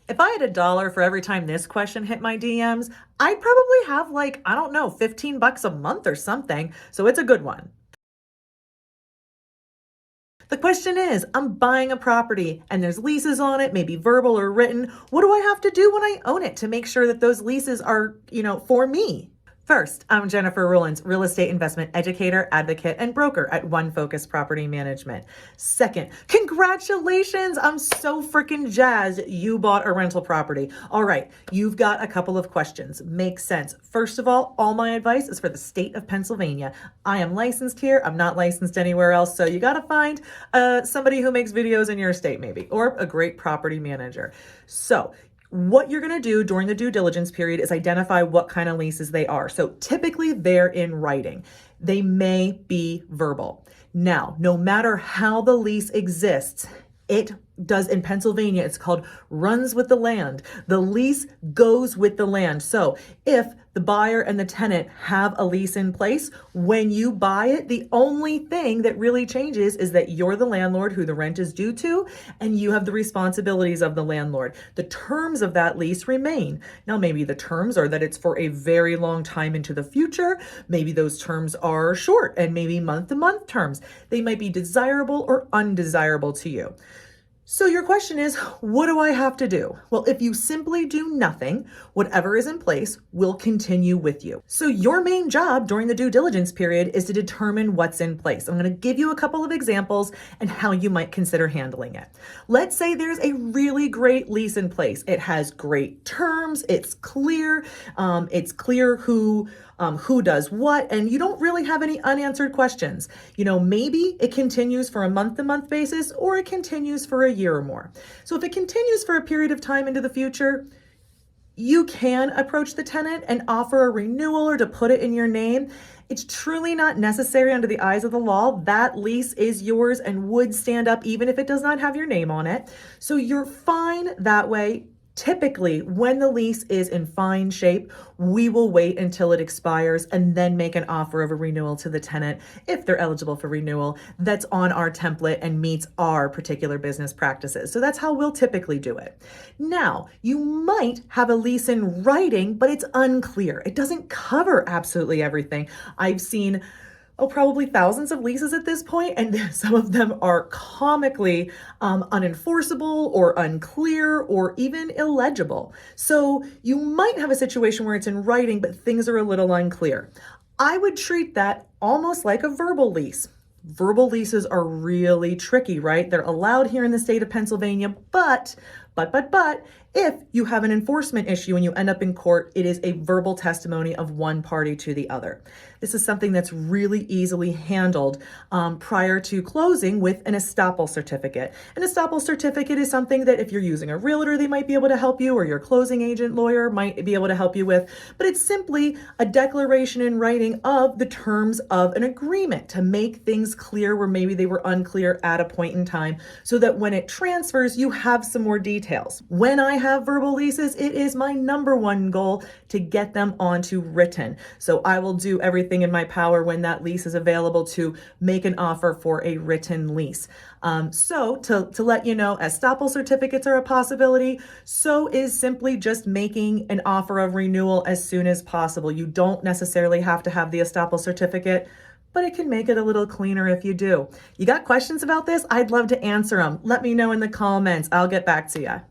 If I had $1 for every time this question hit my DMs, I'd probably have like, I don't know, 15 bucks a month or something. So it's a good one. The question is, I'm buying a property and there's leases on it, maybe verbal or written. What do I have to do when I own it to make sure that those leases are, for me? First, I'm Jennifer Rollins, real estate investment educator, advocate, and broker at One Focus Property Management. Second, congratulations! I'm so freaking jazzed you bought a rental property. All right, you've got a couple of questions. Makes sense. First of all my advice is for the state of Pennsylvania. I am licensed here. I'm not licensed anywhere else, so you got to find somebody who makes videos in your state, maybe, or a great property manager. So what you're going to do during the due diligence period is identify what kind of leases they are. So typically they're in writing. They may be verbal. Now, no matter how the lease exists, it does in Pennsylvania, it's called runs with the land. The lease goes with the land. So if the buyer and the tenant have a lease in place, when you buy it, the only thing that really changes is that you're the landlord who the rent is due to, and you have the responsibilities of the landlord. The terms of that lease remain. Now, maybe the terms are that it's for a very long time into the future. Maybe those terms are short and maybe month-to-month terms. They might be desirable or undesirable to you. So your question is, what do I have to do? Well, if you simply do nothing, whatever is in place will continue with you. So your main job during the due diligence period is to determine what's in place. I'm going to give you a couple of examples and how you might consider handling it. Let's say there's a really great lease in place. It has great terms. It's clear. Who does what, and you don't really have any unanswered questions. Maybe it continues for a month-to-month basis, or it continues for a year or more. So if it continues for a period of time into the future, you can approach the tenant and offer a renewal or to put it in your name. It's truly not necessary under the eyes of the law. That lease is yours and would stand up even if it does not have your name on it. So you're fine that way. Typically, when the lease is in fine shape, we will wait until it expires and then make an offer of a renewal to the tenant if they're eligible for renewal that's on our template and meets our particular business practices. So that's how we'll typically do it. Now, you might have a lease in writing, but it's unclear. It doesn't cover absolutely everything. I've seen probably thousands of leases at this point, and some of them are comically unenforceable or unclear or even illegible. So you might have a situation where it's in writing, but things are a little unclear. I would treat that almost like a verbal lease. Verbal leases are really tricky, right? They're allowed here in the state of Pennsylvania, but if you have an enforcement issue and you end up in court, it is a verbal testimony of one party to the other. This is something that's really easily handled prior to closing with an estoppel certificate. An estoppel certificate is something that if you're using a realtor, they might be able to help you, or your closing agent lawyer might be able to help you with. But it's simply a declaration in writing of the terms of an agreement to make things clear where maybe they were unclear at a point in time, so that when it transfers, you have some more details. When I have verbal leases, it is my number one goal to get them onto written. So I will do everything in my power when that lease is available to make an offer for a written lease. So to let you know, estoppel certificates are a possibility. So is simply just making an offer of renewal as soon as possible. You don't necessarily have to have the estoppel certificate, but it can make it a little cleaner if you do. You got questions about this? I'd love to answer them. Let me know in the comments. I'll get back to you.